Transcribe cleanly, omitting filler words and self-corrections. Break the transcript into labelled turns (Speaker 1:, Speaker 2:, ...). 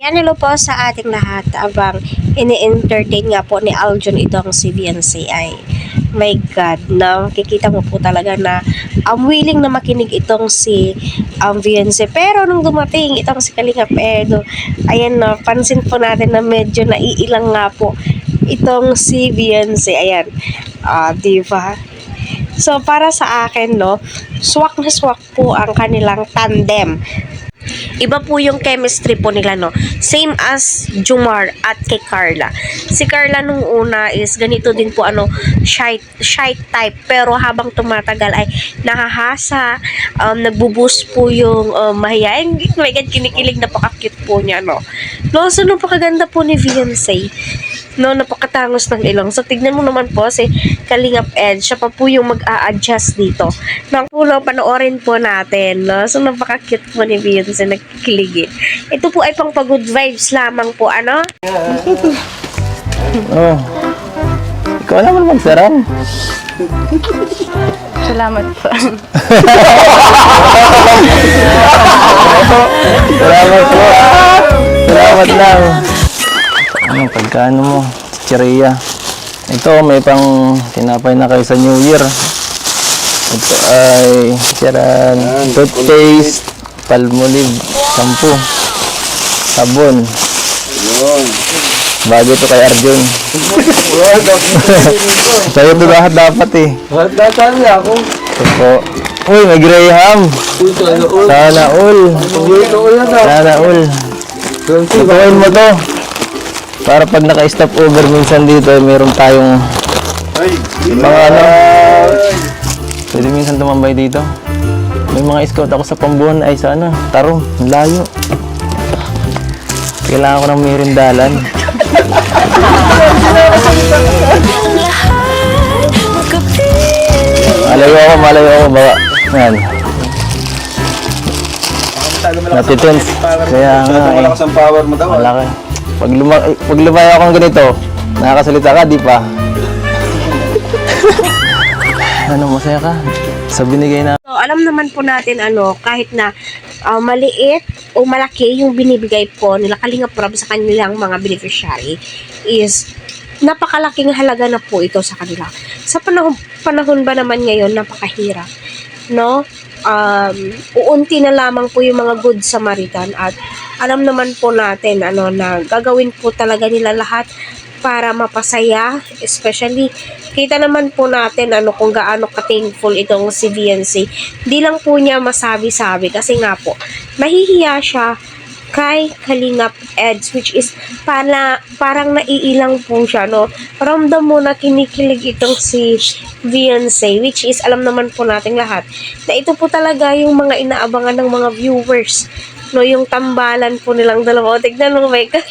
Speaker 1: Yan, hello po sa ating lahat. Abang ini-entertain nga po ni Aljon itong si VNCI. My God, na makikita mo po talaga na willing na makinig itong si VNC. Pero nung dumating itong si Kalingap Edo, ayan na, pansin po natin na medyo naiilang nga po itong si VNC. Ayan, diba? So, para sa akin, no, swak na swak po ang kanilang tandem. Iba po yung chemistry po nila, no? Same as Jumar at kay Carla. Si Carla nung una is ganito din po, shy type. Pero habang tumatagal ay nahahasa, nagbuboost po yung mahiyain. Oh my God, kinikilig, napaka-cute po niya, no? No, so napakaganda po ni Beyonce. No, napakatangos ng ilong. So, tignan mo naman po si Kalingap Ed. Siya pa po yung mag-a-adjust dito. Nang pulo, panoorin po natin. No? So, napaka-cute po ni Beyonce. Nagkilig. Ito po ay pang pag-good vibes lamang po. Ano?
Speaker 2: Oh. Ikaw naman magsaram.
Speaker 3: Salamat po.
Speaker 2: Salamat po. Salamat lang. Ano, pagkano mo? Chicheria. Ito, may pang tinapay na kayo sa New Year. Ito ay charan, toothpaste, Palmolive, shampoo, sabon. Bago ito kay Arjun. Sa'yo ito lahat dapat eh.
Speaker 4: Saan niya ako?
Speaker 2: Ito po. Uy, may Graham. Sana all. Sana all. Tutuin mo to. Para pag naka-stop over minsan dito, meron tayong mga ano. Pwede minsan tumambay dito. May mga scout ako sa Pambuhan ay sa ano, Tarong, layo. Kailangan ko ng merindalan. Malayo ako, baka. Yan. Natitense. Kaya nga eh.
Speaker 4: Malakas ang power mo daw.
Speaker 2: Malaki. Pag lumayo akong ganito, nakakasalita ka, di pa? Ano, masaya ka? Sa binigay na.
Speaker 1: So, alam naman po natin, kahit na maliit o malaki yung binibigay po nila Kalingap Rob sa kanilang mga beneficiary is napakalaking halaga na po ito sa kanila. Sa panahon ba naman ngayon, napakahirap, no? Uunti na lamang po yung mga good Samaritan at alam naman po natin na gagawin po talaga nila lahat para mapasaya, especially kita naman po natin kung gaano ka-thankful itong si VNC. Di lang po niya masabi-sabi kasi nga po nahihiya siya kay Kalingap Eds, which is parang naiilang po siya, no? Ramdam mo na kinikilig itong si VNC, which is alam naman po natin lahat na ito po talaga yung mga inaabangan ng mga viewers, no? Yung tambalan po nilang dalawa. O, tignan mo, my God.